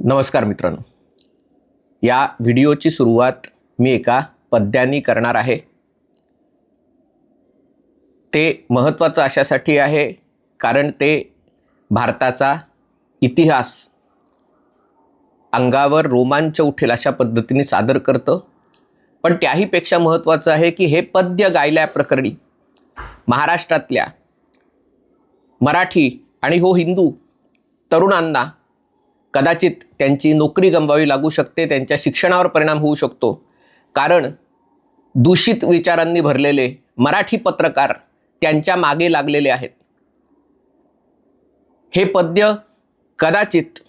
नमस्कार मित्रांनो, या व्हिडिओची सुरुवात मी एका पद्याने करणार आहे। ते महत्त्वाचं अशासाठी आहे कारण ते भारताचा इतिहास अंगावर रोमांच उठेल अशा पद्धतीने सादर करतं। पण त्याही पेक्षा महत्त्वाचं आहे की हे पद्य गायल्याप्रकरणी महाराष्ट्रातल्या मराठी आणि हिंदू तरुणांना कदाचित त्यांची नोकरी गमवावी लागू शकते, त्यांच्या शिक्षणावर परिणाम होऊ शकतो। कारण दूषित विचारांनी भरलेले मराठी पत्रकार त्यांच्या मागे लागलेले आहेत। हे पद्य कदाचित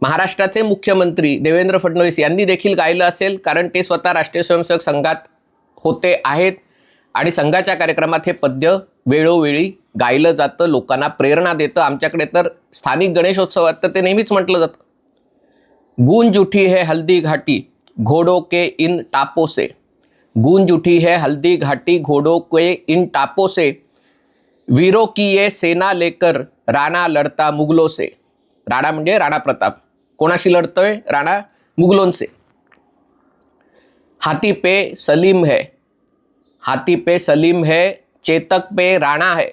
महाराष्ट्राचे मुख्यमंत्री देवेंद्र फडणवीस यांनी देखील गायलं असेल, कारण ते स्वतः राष्ट्रीय स्वयंसेवक संघात होते आहेत आणि संघाच्या कार्यक्रमात हे पद्य वेळोवेळी गायलं जातं, लोकांना प्रेरणा देतं। आमच्याकडे तर स्थानिक गणेशोत्सवात तर ते नेहमीच म्हटलं जातं, गूंज उठी है हल्दी घाटी घोड़ों के इन टापों से, गूंज उठी है हल्दी घाटी घोड़ों के इन टापों से, वीरों की ये सेना लेकर राणा लड़ता मुगलों से। राणा म्हणजे राणा प्रताप, कोणाशी लढतोय? राणा मुगलोंसे। हाथी पे सलीम है, हाथी पे सलीम है, चेतक पे राणा है,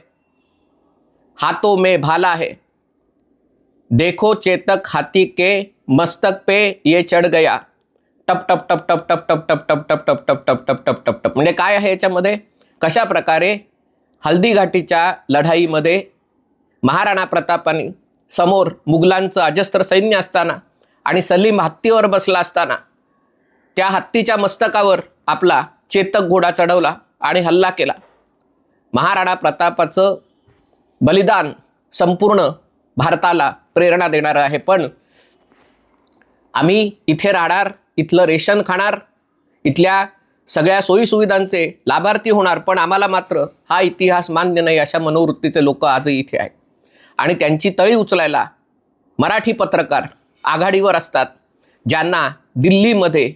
हाथों में भाला है, देखो चेतक हाथी के मस्तक पे ये चढ़ गया, टप टप टप टप टप टप टप टप टप टप टप टप टप टप टप टप। म्हणजे काय आहे याच्यामध्ये? कशा प्रकारे हल्दी घाटीच्या लढाईमध्ये महाराणा प्रतापांनी समोर मुघलांचं अजस्त्र सैन्य असताना आणि सलीम हत्तीवर बसला असताना त्या हत्तीच्या मस्तकावर आपला चेतक घोडा चढवला आणि हल्ला केला। महाराणा प्रतापाचं बलिदान संपूर्ण भारताला प्रेरणा देणारं आहे। पण आम्ही इथे राहणार, इथलं रेशन खाणार, इथल्या सगळ्या सोयीसुविधांचे लाभार्थी होणार, पण आम्हाला मात्र हा इतिहास मान्य नाही अशा मनोवृत्तीचे लोक आजही इथे आहेत। आणि त्यांची तळी उचलायला मराठी पत्रकार आघाडीवर असतात, ज्यांना दिल्लीमध्ये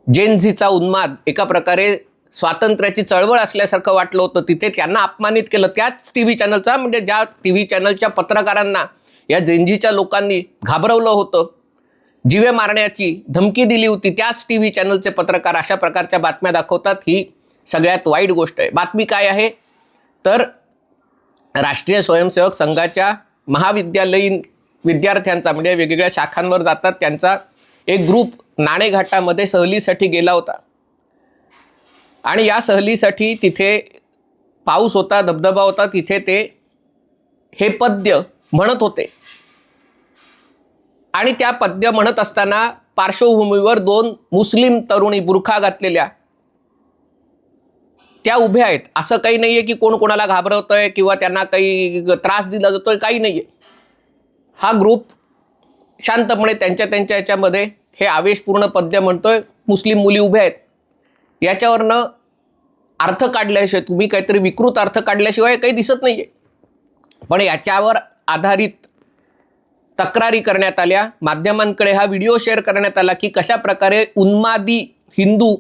जेनझीचा उन्माद एका प्रकारे स्वातंत्र्याची चळवळ असल्यासारखं वाटलं होतं, तिथे त्यांना अपमानित केलं। त्याच टीव्ही चॅनलचा, म्हणजे ज्या टीव्ही चॅनलच्या पत्रकारांना या जेनझीच्या लोकांनी घाबरवलं होतं, जीवे मारण्याची धमकी दिली होती, त्याच टीव्ही चॅनलचे पत्रकार अशा प्रकारच्या बातम्या दाखवतात। ही सगळ्यात वाईट गोष्ट आहे। बातमी काय आहे तर राष्ट्रीय स्वयंसेवक संघाच्या महाविद्यालयीन विद्यार्थ्यांचा, म्हणजे वेगवेगळ्या शाखांवर जातात, त्यांचा एक ग्रुप नाणेघाटामध्ये सहलीसाठी गेला होता आणि या सहलीसाठी तिथे पाऊस होता, धबधबा होता, तिथे ते हे पद्य म्हणत होते आणि त्या पद्य म्हणत असताना पार्श्वभूमीवर दोन मुस्लिम तरुणी बुरखा घातलेल्या त्या उभ्या आहेत। असं काही नाहीये की कोण कोणाला घाबरवतोय किंवा त्यांना काही त्रास दिला जातोय, काही नाहीये। हा ग्रुप शांतपणे त्यांच्या याच्यामध्ये हे आवेशपूर्ण पद्य म्हणतोय, मुस्लिम मुली उभ्या आहेत। याच्यावरनं अर्थ काढल्याशिवाय, तुम्ही काहीतरी विकृत अर्थ काढल्याशिवाय काही दिसत नाहीये। पण याच्यावर आधारित तक्रारी करण्यात आल्या, माध्यमांकडे हा व्हिडिओ शेअर करण्यात आला की कशा प्रकारे उन्मादी हिंदू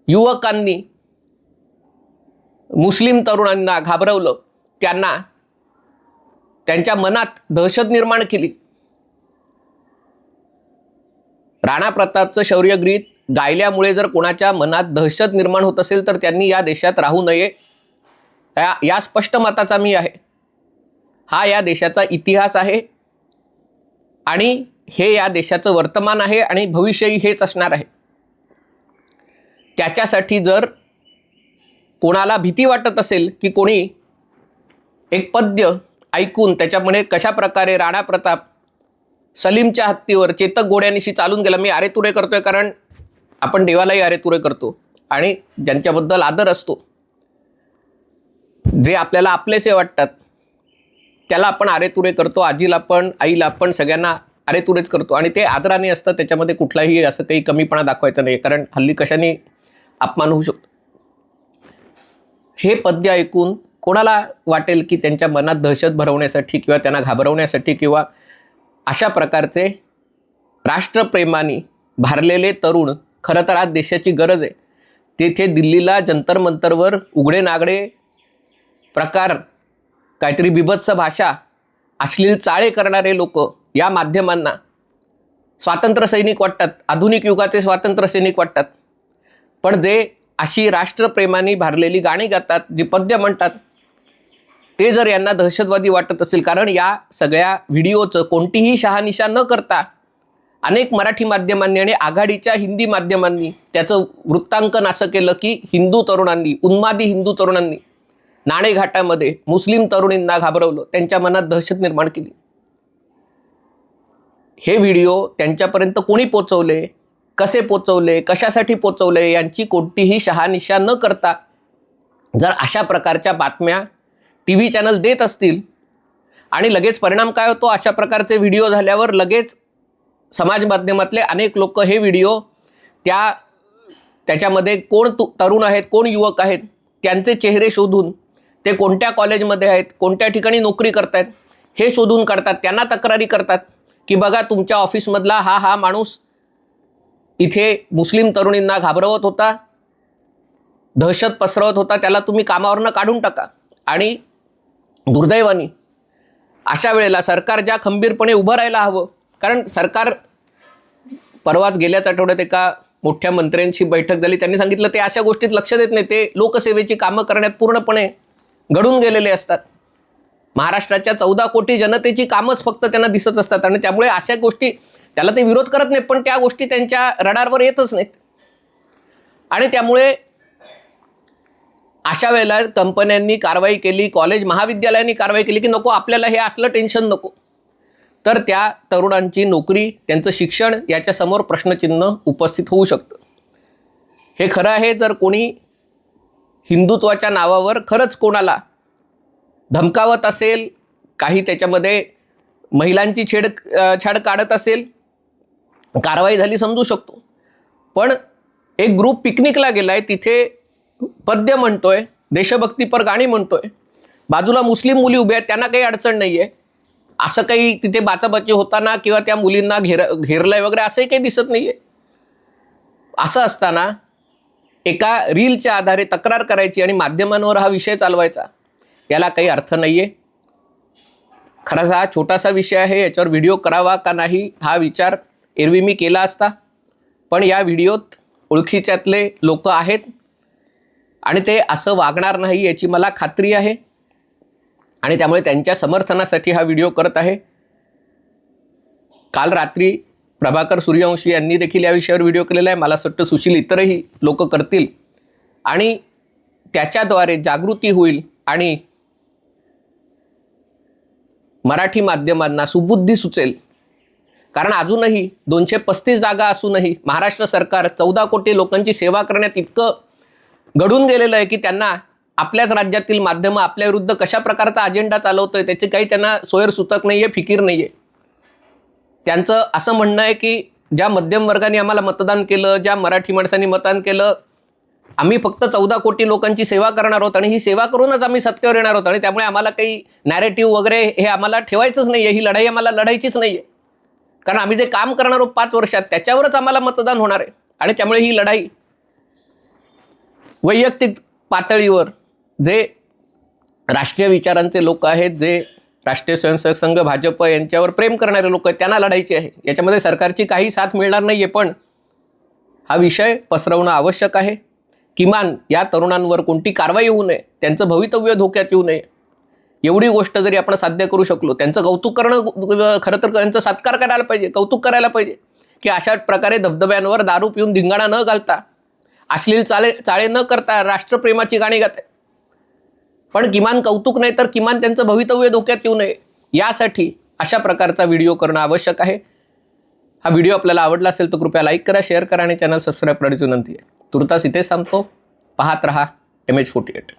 युवकांनी मुस्लिम तरुणांना घाबरवलं, त्यांना त्यांच्या मनात दहशत निर्माण केली। राणा प्रतापचं शौर्यगीत गायल्यामुळे जर कोणाच्या मनात दहशत निर्माण होत असेल तर त्यांनी या देशात राहू नये, या स्पष्ट मताचा मी आहे। हा या देशाचा इतिहास आहे आणि हे या देशाचं वर्तमान आहे आणि भविष्यही हेच असणार आहे। त्याच्यासाठी जर कोणाला भीती वाटत असेल की कोणी एक पद्य ऐकून त्याच्यामध्ये कशा प्रकारे राणा प्रताप सलीमच्या हत्तीवर चेतक घोड्यानिशी चालून गेला, मी अरेतुरे करतोय कारण आपण देवालाही अरेतुरे करतो आणि ज्यांच्याबद्दल आदर असतो, जे आपल्याला आपलेसे वाटतात त्याला आपण अरेतुरे करतो, आजीला पण, आईला पण, सगळ्यांना अरेतुरेच करतो आणि ते आदराने असतं। त्याच्यामध्ये कुठलाही असं काही कमीपणा दाखवायचा नाही, कारण हल्ली कशाने अपमान होऊ शकतो। हे पद्य ऐकून कोणाला वाटेल की त्यांच्या मनात दहशत भरवण्यासाठी किंवा त्यांना घाबरवण्यासाठी किंवा अशा प्रकारचे राष्ट्रप्रेमाने भारलेले तरुण, खरं तर आज देशाची गरज आहे। तेथे दिल्लीला जंतर मंतरवर उघडे नागडे प्रकार, काहीतरी बिभत्स भाषा, अश्लील चाळे करणारे लोक या माध्यमांना स्वातंत्र्य सैनिक वाटतात, आधुनिक युगाचे स्वातंत्र्य सैनिक वाटतात, पण जे अशी राष्ट्रप्रेमाने भारलेली गाणी गातात, जी पद्य म्हणतात, ते जर यांना दहशतवादी वाटत असेल, कारण या सगळ्या व्हिडिओचं कोणतीही शहानिशा न करता अनेक मराठी माध्यमांनी आणि आघाडीच्या हिंदी माध्यमांनी त्याचं वृत्तांकन असं केलं की हिंदू तरुणांनी, उन्मादी हिंदू तरुणांनी नाणेघाटामध्ये मुस्लिम तरुणींना घाबरवलं, त्यांच्या मनात दहशत निर्माण केली. हे व्हिडिओ त्यांच्यापर्यंत कोणी पोचवले, कसे पोचवले, कशासाठी पोचवले यांची कोणतीही शहानिशा न करता जर अशा प्रकारच्या बातम्या TV चॅनल देत असतील आणि लगेच परिणाम काय होतो, अशा प्रकारचे व्हिडिओ झाल्यावर लगेच समाज माध्यमातले अनेक लोक हे व्हिडिओ त्याच्यामध्ये कोण तरुण आहेत, कोण युवक आहेत, त्यांचे चेहरे शोधून ते कोणत्या कॉलेजमध्ये आहेत, कोणत्या ठिकाणी नोकरी करतायत हे शोधून काढतात. त्यांना तक्रारी करतात की बघा तुमच्या ऑफिसमधला हा माणूस इथे मुस्लिम तरुणींना घाबरवत होता, दहशत पसरवत होता, त्याला तुम्ही कामावरनं काढून टाका. आणि दुर्दैवाने अशा वेळेला सरकार ज्या खंबीरपणे उभं राहायला हवं, कारण सरकार परवाच गेल्याच आठवड्यात एका मोठ्या मंत्र्यांची बैठक झाली, त्यांनी सांगितलं ते अशा गोष्टीत लक्ष देत नाही, ते लोकसेवेची कामं करण्यात पूर्णपणे गढून गेलेले असतात. महाराष्ट्राच्या 14 कोटी जनतेची कामच फक्त त्यांना दिसत असतात आणि त्यामुळे अशा गोष्टी त्याला ते विरोध करत नाहीत, पण त्या गोष्टी त्यांच्या रडारवर येतच नाहीत. आणि त्यामुळे अशा वेळेला कंपन्यांनी कारवाई केली, कॉलेज महाविद्यालयांनी कारवाई केली की नको आपल्याला हे असलं टेन्शन नको, तर त्या तरुणांची नोकरी, त्यांचं शिक्षण याच्यासमोर प्रश्नचिन्ह उपस्थित होऊ शकतं. हे खरं आहे जर कोणी हिंदुत्वाच्या नावावर खरंच कोणाला धमकावत असेल, काही त्याच्यामध्ये महिलांची छेड काढत असेल, कारवाई झाली समजू शकतो. पण एक ग्रुप पिकनिकला गेलाय, तिथे पद्य म्हणतोय, देशभक्तीपर गाणी म्हणतोय, बाजूला मुस्लिम मुली उभ्या आहेत, त्यांना काही अडचण नाही आहे, असं काही तिथे बाचाबाची होताना किंवा त्या मुलींना घेरलंय वगैरे असंही काही दिसत नाही आहे. असं असताना एका रीलच्या आधारे तक्रार करायची आणि माध्यमांवर हा विषय चालवायचा, याला काही अर्थ नाही आहे. खरंच हा छोटासा विषय आहे, याच्यावर व्हिडिओ करावा का नाही हा विचार एरवी मी केला असता, पण या व्हिडिओत ओळखीच्यातले लोक आहेत आणि ते असं वागणार नाही याची मला खात्री आहे आणि त्यामुळे त्यांच्या समर्थनासाठी हा व्हिडिओ करत आहे. काल रात्री प्रभाकर सूर्यवंशी यांनी देखील या विषयावर व्हिडिओ केलेला आहे. मला असं वाटतं सुशील इतरही लोक करतील आणि त्याच्याद्वारे जागृती होईल आणि मराठी माध्यमांना सुबुद्धी सुचेल. कारण अजूनही 235 जागा असूनही महाराष्ट्र सरकार 14 कोटी लोकांची सेवा करण्यात इतकं घडून गेलेलं आहे की त्यांना आपल्याच राज्यातील माध्यमं आपल्या विरुद्ध कशा प्रकारचा अजेंडा चालवतोय त्याची काही त्यांना सोयर सुतक नाही आहे, फिकीर नाही आहे. त्यांचं असं म्हणणं आहे की ज्या मध्यम वर्गाने आम्हाला मतदान केलं, ज्या मराठी माणसांनी मतदान केलं, आम्ही फक्त 14 कोटी लोकांची सेवा करणार आहोत आणि ही सेवा करूनच आम्ही सत्तेवर येणार आहोत आणि त्यामुळे आम्हाला काही नॅरेटिव्ह वगैरे हे आम्हाला ठेवायचंच नाही आहे, ही लढाई आम्हाला लढायचीच नाही आहे. कारण आम्ही जे काम करणार आहोत 5 वर्षात त्याच्यावरच आम्हाला मतदान होणार आहे आणि त्यामुळे ही लढाई वैयक्तिक पातळीवर जे राष्ट्रीय विचारांचे लोक आहेत, जे राष्ट्रीय स्वयंसेवक संघ भाजप यांच्यावर प्रेम करणारे लोक आहेत त्यांना लढायची आहे. याच्यामध्ये सरकारची काही साथ मिळणार नाही आहे, पण हा विषय पसरवणं आवश्यक आहे. किमान या तरुणांवर कोणती कारवाई होऊ नये, त्यांचं भवितव्य धोक्यात येऊ नये, एवढी गोष्ट जरी आपण साध्य करू शकलो, त्यांचं कौतुक करणं, खरं तर त्यांचं सत्कार करायला पाहिजे, कौतुक करायला पाहिजे की अशा प्रकारे धबधब्यांवर दारू पिऊन धिंगाणा न घालता, अश्लील चाळे न करता राष्ट्रप्रेमाची गाणी गाते. पण किमान कौतुक नाही तर किमान त्यांचं भवितव्य धोक्यात येऊ नये यासाठी अशा प्रकारचा व्हिडिओ करणं आवश्यक आहे. हा व्हिडिओ आपल्याला आवडला असेल तर कृपया लाईक करा, शेअर करा आणि चॅनल सबस्क्राईब करण्याची विनंती आहे. तुर्तास इथेच थांबतो. पाहत रहा MH48.